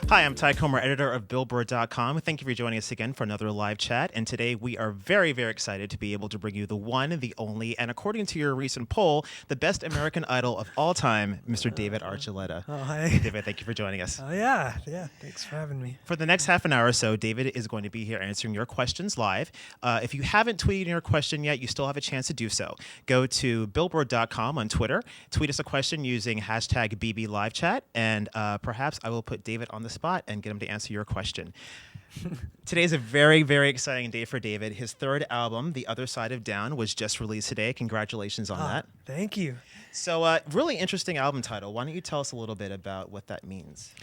Hi, I'm Ty Comer, editor of Billboard.com. Thank you for joining us again for another live chat. And today we are very, very excited to be able to bring you the one, the only, and according to your recent poll, the best American Idol of all time, Mr. David Archuleta. Oh, hi. David, thank you for joining us. Oh, yeah. Thanks for having me. For the next half an hour or so, David is going to be here answering your questions live. If you haven't tweeted your question yet, you still have a chance to do so. Go to Billboard.com on Twitter, tweet us a question using hashtag BBLiveChat, and perhaps I will put David on the spot and get him to answer your question. Today is a very, very exciting day for David. His third album, The Other Side of Down, was just released today. Congratulations on that. Thank you. So really interesting album title. Why don't you tell us a little bit about what that means?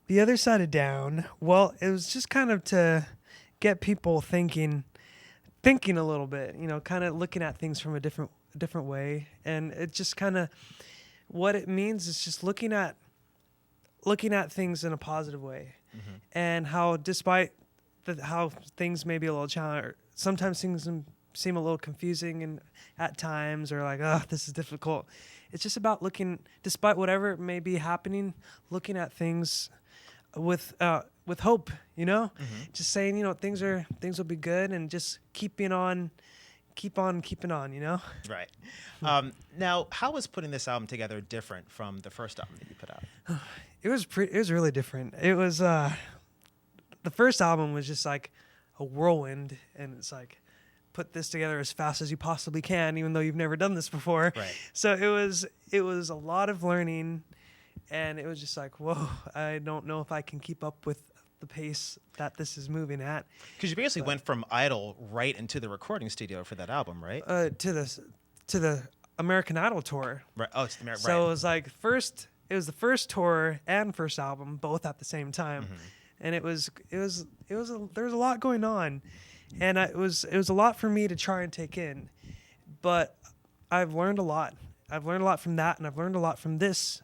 The Other Side of Down, well, it was just kind of to get people thinking a little bit, kind of looking at things from a different way. And it just kind of, what it means is just looking at things in a positive way. Mm-hmm. And how despite how things may be a little challenging, sometimes things seem a little confusing and at times, or like, oh, this is difficult. It's just about looking, despite whatever may be happening, looking at things with hope, mm-hmm. Just saying, things will be good, and just keep on keeping on. Right. Now, how was putting this album together different from the first album that you put out? It was really different. It was the first album was just like a whirlwind, and it's like, put this together as fast as you possibly can, even though you've never done this before. Right. So it was a lot of learning, and it was just like, whoa, I don't know if I can keep up with the pace that this is moving at. Because you basically went from Idol right into the recording studio for that album, right? To the American Idol tour. Right. Oh, it's the American. So right. It was like it was the first tour and first album both at the same time, mm-hmm. And there was a lot going on, and it was a lot for me to try and take in, but I've learned a lot. I've learned a lot from that, and I've learned a lot from this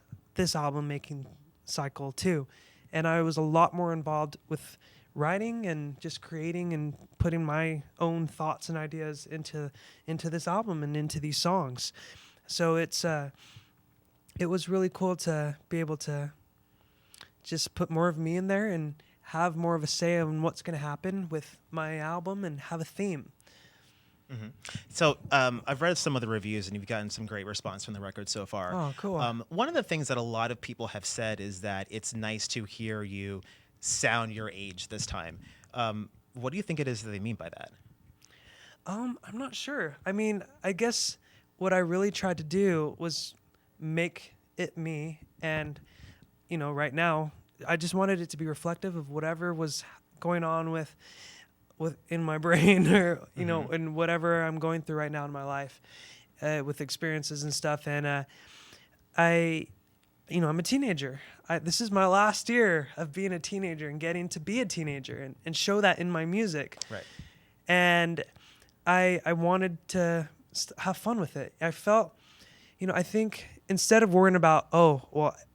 album making cycle too, and I was a lot more involved with writing and just creating and putting my own thoughts and ideas into this album and into these songs. So it was really cool to be able to just put more of me in there and have more of a say on what's going to happen with my album and have a theme. Mm-hmm. So I've read some of the reviews, and you've gotten some great response from the record so far. Oh, cool. One of the things that a lot of people have said is that it's nice to hear you sound your age this time. What do you think it is that they mean by that? I'm not sure. I mean, I guess what I really tried to do was make it me, and right now I just wanted it to be reflective of whatever was going on with in my brain, or mm-hmm. in whatever I'm going through right now in my life, with experiences and stuff. And I'm a teenager. This is my last year of being a teenager and getting to be a teenager and show that in my music. Right. And I wanted to have fun with it. I felt, I think instead of worrying about,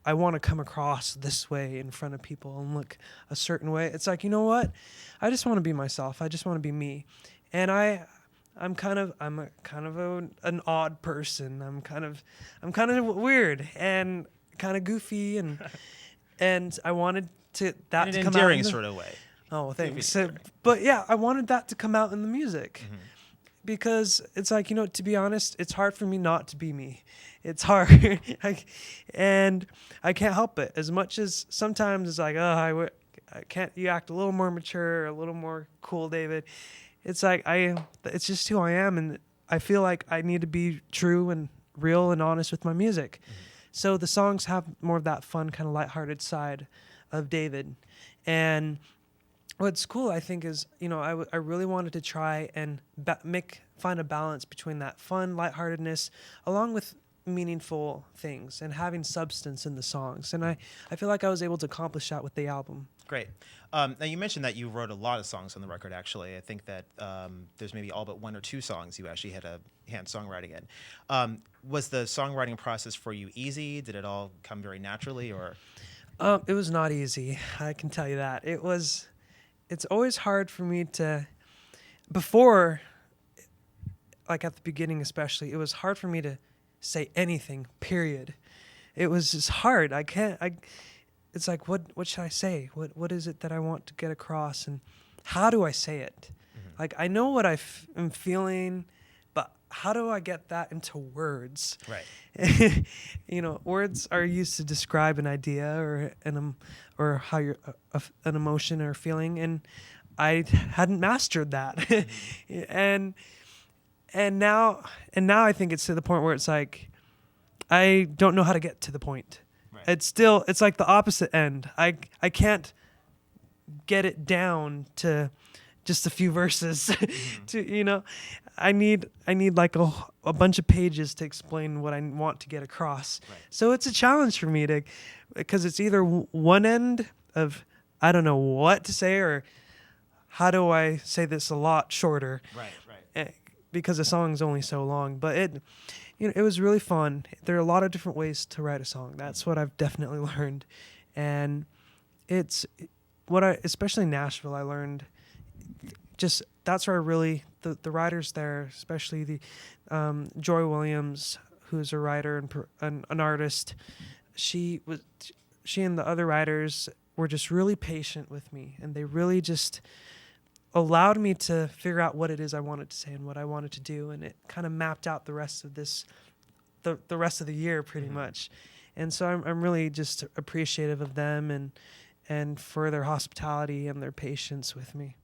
I want to come across this way in front of people and look a certain way, it's like, you know what? I just want to be myself. I just want to be me. And I'm kind of an odd person. I'm kind of weird and kind of goofy, and I wanted that to come out in an endearing sort of way. Oh, thanks. So, but yeah, I wanted that to come out in the music. Mm-hmm. Because it's like, to be honest, it's hard for me not to be me. It's hard. And I can't help it. As much as sometimes it's like, I can't you act a little more mature, a little more cool, David. It's like, it's just who I am. And I feel like I need to be true and real and honest with my music. Mm-hmm. So the songs have more of that fun, kind of lighthearted side of David. And what's cool, I think, is, I really wanted to try and find a balance between that fun, lightheartedness, along with meaningful things and having substance in the songs. And I feel like I was able to accomplish that with the album. Great. Now, you mentioned that you wrote a lot of songs on the record, actually. I think that there's maybe all but one or two songs you actually had a hand songwriting in. Was the songwriting process for you easy? Did it all come very naturally, or...? It was not easy. I can tell you that. It's always hard for me to, before, like at the beginning especially, it was hard for me to say anything, period. It was just hard. It's like, what should I say? What is it that I want to get across? And how do I say it? Like, I know what am feeling, but how do I get that into words? Right. Words are used to describe an idea or how you're an emotion or feeling, and I hadn't mastered that. and and now I think it's to the point where it's like I don't know how to get to the point. Right. It's like the opposite end. I can't get it down to just a few verses. to I need like a bunch of pages to explain what I want to get across. Right. So it's a challenge for me because it's either one end of I don't know what to say, or how do I say this a lot shorter, Right. because the song's only so long. But it was really fun. There are a lot of different ways to write a song. That's what I've definitely learned. And it's especially in Nashville, I learned just that's where I really, the writers there, especially the Joy Williams, who's a writer and an artist, she and the other writers were just really patient with me, and they really just allowed me to figure out what it is I wanted to say and what I wanted to do, and it kind of mapped out the rest of the rest of the year pretty much. And so I'm really just appreciative of them and for their hospitality and their patience with me.